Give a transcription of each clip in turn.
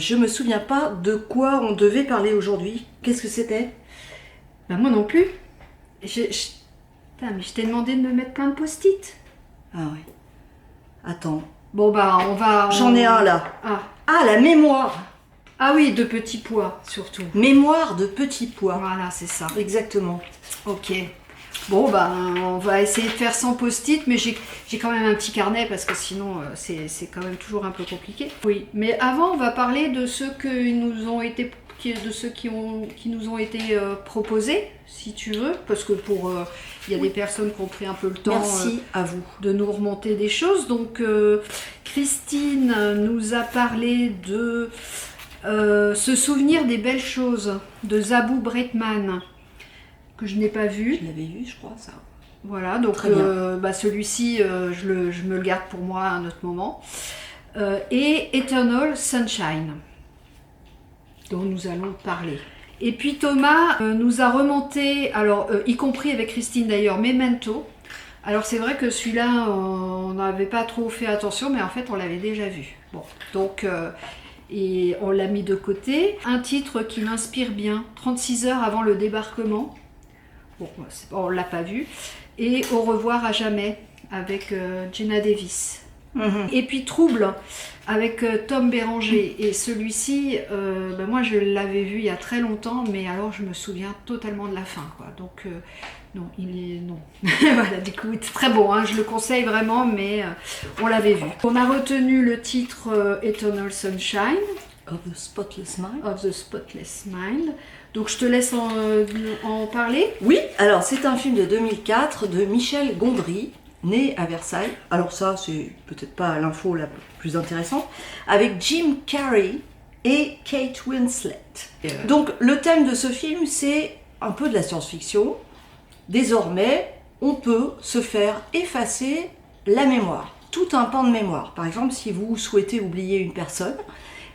je me souviens pas de quoi on devait parler aujourd'hui. Qu'est-ce que c'était? Bah moi non plus. Putain, mais je t'ai demandé de me mettre plein de post-it. Ah ouais. Attends. Bon bah on va... J'en ai un là. Ah, la mémoire. Ah oui, de petits pois surtout. Mémoire de petits pois. Voilà, c'est ça. Exactement. Ok. Bon bah on va essayer de faire sans post-it, mais j'ai quand même un petit carnet parce que sinon c'est quand même toujours un peu compliqué. Oui, mais avant on va parler de ceux qui nous ont été proposés, si tu veux, parce que il y a des personnes qui ont pris un peu le temps. Merci à vous de nous remonter des choses. Donc Christine nous a parlé de se souvenir des belles choses de Zabou Breitman, que je n'ai pas vu. Je l'avais vu, je crois, ça. Voilà, donc celui-ci, je me le garde pour moi à un autre moment. Et Eternal Sunshine, dont nous allons parler. Et puis Thomas nous a remonté, alors y compris avec Christine d'ailleurs, Memento. Alors c'est vrai que celui-là, on n'avait pas trop fait attention, mais en fait on l'avait déjà vu. Bon, donc... et on l'a mis de côté. Un titre qui m'inspire bien, 36 heures avant le débarquement. Bon, on l'a pas vu. Et Au revoir à jamais, avec Jenna Davis. Et puis Trouble, avec Tom Béranger. Et celui-ci, moi je l'avais vu il y a très longtemps, mais alors je me souviens totalement de la fin, quoi. Donc non, non. Voilà, du coup, c'est très beau, hein, je le conseille vraiment, mais on l'avait vu. On a retenu le titre Eternal Sunshine. Of the Spotless Mind. Of the Spotless Mind. Donc je te laisse en parler. Oui, alors c'est un film de 2004 de Michel Gondry, né à Versailles. Alors ça, c'est peut-être pas l'info la plus intéressante. Avec Jim Carrey et Kate Winslet. Donc le thème de ce film, c'est un peu de la science-fiction. Désormais, on peut se faire effacer la mémoire, tout un pan de mémoire. Par exemple, si vous souhaitez oublier une personne,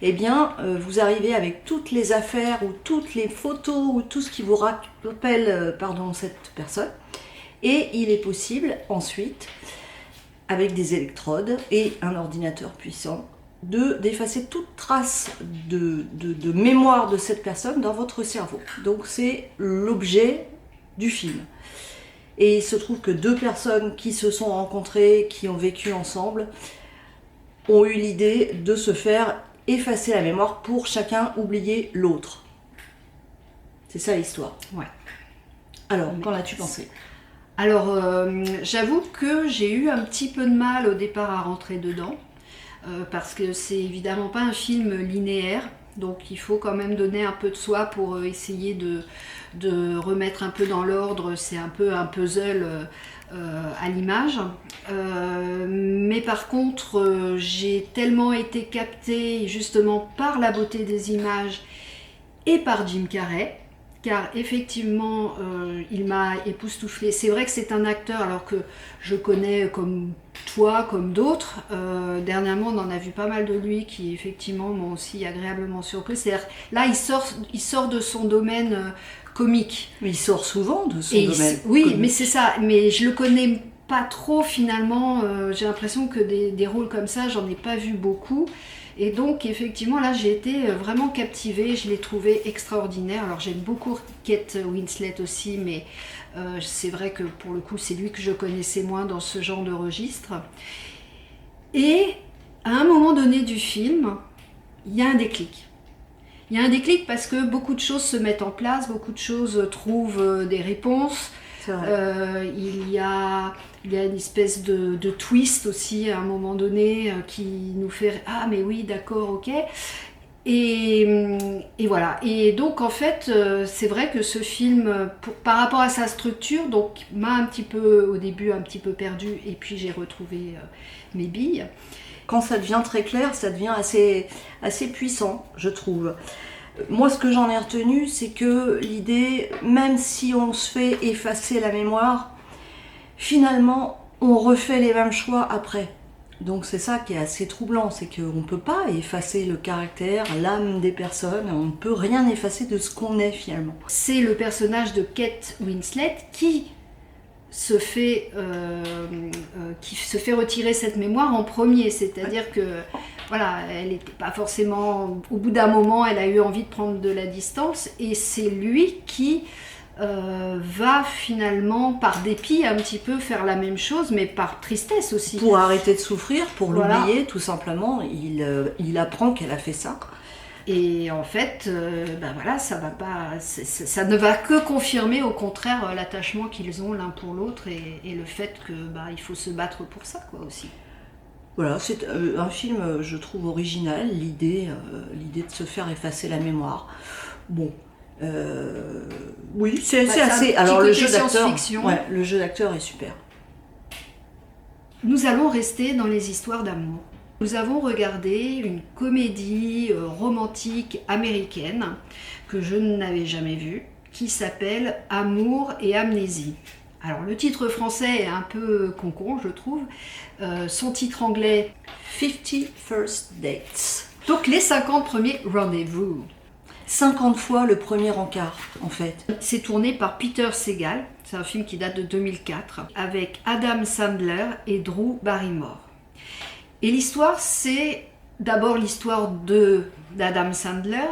eh bien, vous arrivez avec toutes les affaires ou toutes les photos ou tout ce qui vous rappelle cette personne. Et il est possible ensuite, avec des électrodes et un ordinateur puissant, d'effacer toute trace de mémoire de cette personne dans votre cerveau. Donc c'est l'objet du film. Et il se trouve que deux personnes qui se sont rencontrées, qui ont vécu ensemble, ont eu l'idée de se faire effacer la mémoire pour chacun oublier l'autre. C'est ça l'histoire. Ouais. Alors, qu'en as-tu pensé? Alors, j'avoue que j'ai eu un petit peu de mal au départ à rentrer dedans, parce que c'est évidemment pas un film linéaire, donc il faut quand même donner un peu de soi pour essayer de remettre un peu dans l'ordre. C'est un peu un puzzle à l'image. Mais par contre, j'ai tellement été captée justement par la beauté des images et par Jim Carrey, car effectivement, il m'a époustouflée. C'est vrai que c'est un acteur, alors que je connais comme toi, comme d'autres. Dernièrement, on en a vu pas mal de lui qui, effectivement, m'ont aussi agréablement surpris. C'est-à-dire, là, il sort de son domaine comique. Mais il sort souvent de son domaine. Oui, comique. Mais c'est ça. Mais je le connais pas trop, finalement. J'ai l'impression que des rôles comme ça, j'en ai pas vu beaucoup. Et donc effectivement là j'ai été vraiment captivée, je l'ai trouvé extraordinaire. Alors j'aime beaucoup Kate Winslet aussi, mais c'est vrai que pour le coup c'est lui que je connaissais moins dans ce genre de registre. Et à un moment donné du film, il y a un déclic. Il y a un déclic parce que beaucoup de choses se mettent en place, beaucoup de choses trouvent des réponses. Il y a une espèce de twist aussi à un moment donné qui nous fait « Ah mais oui, d'accord, ok ». Et voilà. Et donc en fait, c'est vrai que ce film, par rapport à sa structure, donc m'a un petit peu, au début, un petit peu perdue, et puis j'ai retrouvé mes billes. Quand ça devient très clair, ça devient assez puissant, je trouve. Moi, ce que j'en ai retenu, c'est que l'idée, même si on se fait effacer la mémoire, finalement, on refait les mêmes choix après. Donc c'est ça qui est assez troublant, c'est qu'on ne peut pas effacer le caractère, l'âme des personnes, on ne peut rien effacer de ce qu'on est finalement. C'est le personnage de Kate Winslet qui qui se fait retirer cette mémoire en premier, c'est-à-dire que voilà, elle n'était pas forcément, au bout d'un moment, elle a eu envie de prendre de la distance, et c'est lui qui va finalement, par dépit, un petit peu faire la même chose, mais par tristesse aussi. Pour arrêter de souffrir, pour l'oublier, tout simplement, il apprend qu'elle a fait ça. Et en fait, voilà, ça ne va que confirmer au contraire l'attachement qu'ils ont l'un pour l'autre et le fait que il faut se battre pour ça, quoi, aussi. Voilà, c'est un film, je trouve, original, l'idée de se faire effacer la mémoire. Bon, oui, c'est assez. Alors le jeu d'acteur est super. Nous allons rester dans les histoires d'amour. Nous avons regardé une comédie romantique américaine que je n'avais jamais vue, qui s'appelle Amour et amnésie. Alors le titre français est un peu concon, je trouve. Son titre anglais, 50 First Dates. Donc les 50 premiers rendez-vous. 50 fois le premier encart, en fait. C'est tourné par Peter Segal. C'est un film qui date de 2004, avec Adam Sandler et Drew Barrymore. Et l'histoire, c'est d'abord l'histoire d'Adam Sandler,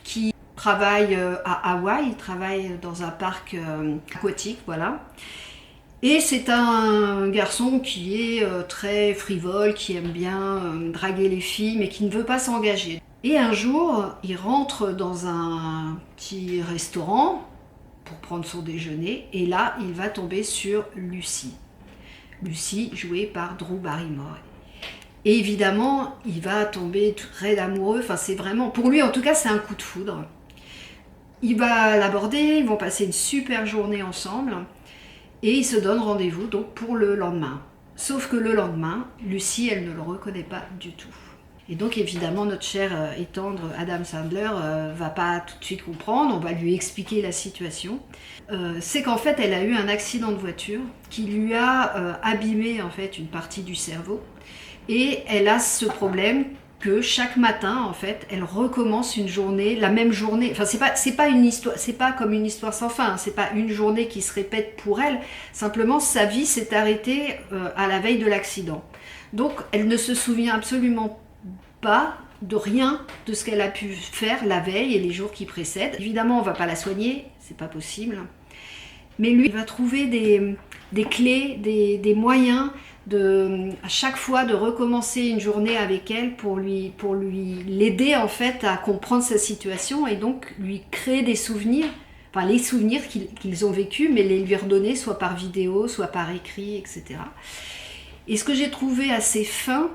qui travaille à Hawaï, il travaille dans un parc aquatique, voilà. Et c'est un garçon qui est très frivole, qui aime bien draguer les filles, mais qui ne veut pas s'engager. Et un jour, il rentre dans un petit restaurant pour prendre son déjeuner, et là, il va tomber sur Lucy. Lucy, jouée par Drew Barrymore. Et évidemment, il va tomber très amoureux, enfin c'est vraiment, pour lui en tout cas, c'est un coup de foudre. Il va l'aborder, ils vont passer une super journée ensemble, et ils se donnent rendez-vous donc pour le lendemain. Sauf que le lendemain, Lucy, elle ne le reconnaît pas du tout. Et donc évidemment, notre cher et tendre Adam Sandler va pas tout de suite comprendre, on va lui expliquer la situation. C'est qu'en fait, elle a eu un accident de voiture qui lui a abîmé en fait une partie du cerveau. Et elle a ce problème que chaque matin, en fait, elle recommence une journée, la même journée. Enfin, c'est pas une histoire, c'est pas comme une histoire sans fin. Hein, c'est pas une journée qui se répète pour elle. Simplement, sa vie s'est arrêtée à la veille de l'accident. Donc, elle ne se souvient absolument pas de rien de ce qu'elle a pu faire la veille et les jours qui précèdent. Évidemment, on va pas la soigner, c'est pas possible. Mais lui, il va trouver des clés, des moyens à chaque fois de recommencer une journée avec elle pour l'aider en fait à comprendre sa situation et donc lui créer des souvenirs, enfin les souvenirs qu'ils ont vécus, mais les lui redonner soit par vidéo, soit par écrit, etc. Et ce que j'ai trouvé assez fin,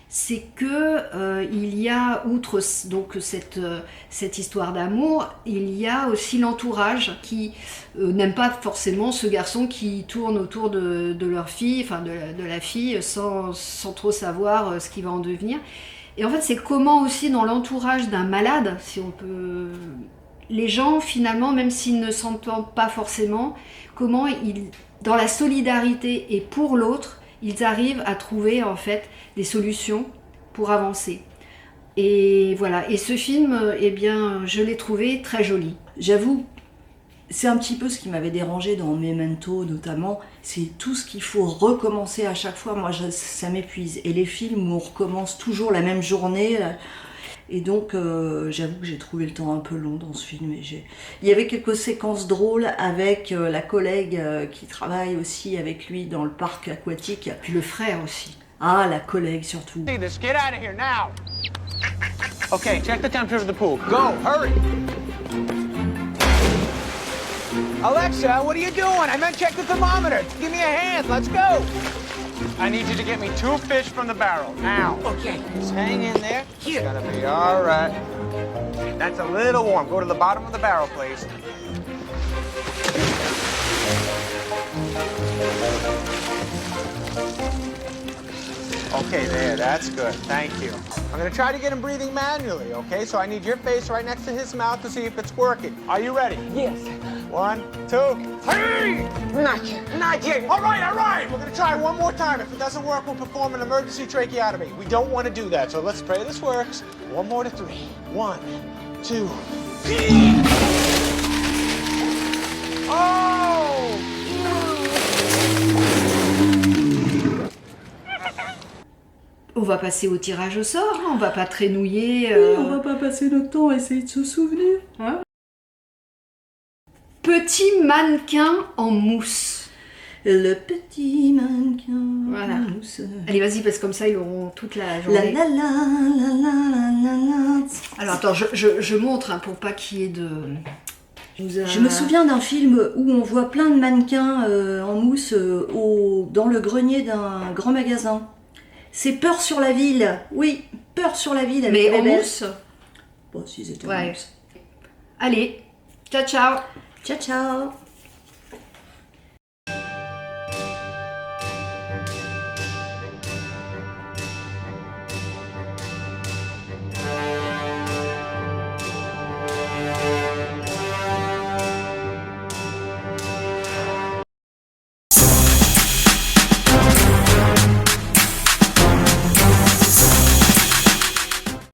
c'est que il y a, outre donc cette histoire d'amour, il y a aussi l'entourage qui n'aime pas forcément ce garçon qui tourne autour de leur fille, enfin de la fille, sans trop savoir ce qui va en devenir. Et en fait, c'est comment aussi dans l'entourage d'un malade, si on peut... Les gens, finalement, même s'ils ne s'entendent pas forcément, comment dans la solidarité et pour l'autre, ils arrivent à trouver en fait des solutions pour avancer. Et voilà. Et ce film, eh bien, je l'ai trouvé très joli. J'avoue, c'est un petit peu ce qui m'avait dérangé dans Memento notamment, c'est tout ce qu'il faut recommencer à chaque fois. Moi, ça m'épuise. Et les films où on recommence toujours la même journée. Et donc, j'avoue que j'ai trouvé le temps un peu long dans ce film. Il y avait quelques séquences drôles avec la collègue qui travaille aussi avec lui dans le parc aquatique. Puis le frère aussi. Ah, la collègue surtout. Get out of here now. Okay, check the temperature of the pool. Go, hurry. Alexa, what are you doing? I meant check the thermometer. Give me a hand. Let's go. I need you to get me 2 fish from the barrel now. Okay. Just hang in there. Here. It's gonna be all right. That's a little warm. Go to the bottom of the barrel, please. Okay, there, that's good. Thank you. I'm gonna try to get him breathing manually, okay? So I need your face right next to his mouth to see if it's working. Are you ready? Yes. 1, 2, 3! Not yet. Not yet. All right. We're gonna try one more time. If it doesn't work, we'll perform an emergency tracheotomy. We don't want to do that, so let's pray this works. 1 more to 3. 1, 2, 3. Oh! On va passer au tirage au sort, hein, on va pas traînouiller. Oui, on va pas passer notre temps à essayer de se souvenir. Hein. Petit mannequin en mousse. Le petit mannequin. Voilà. mousse. Allez, vas-y, parce que comme ça, ils auront toute la La journée. la la la la la la. Alors, attends, je montre hein, pour pas qu'il y ait de... Je me souviens d'un film où on voit plein de mannequins en mousse dans le grenier d'un grand magasin. C'est Peur sur la ville. Oui, Peur sur la ville avec Mais en Bébé. mousse. Bon, si c'était en Ouais. mousse. Allez, ciao, ciao. Ciao, ciao.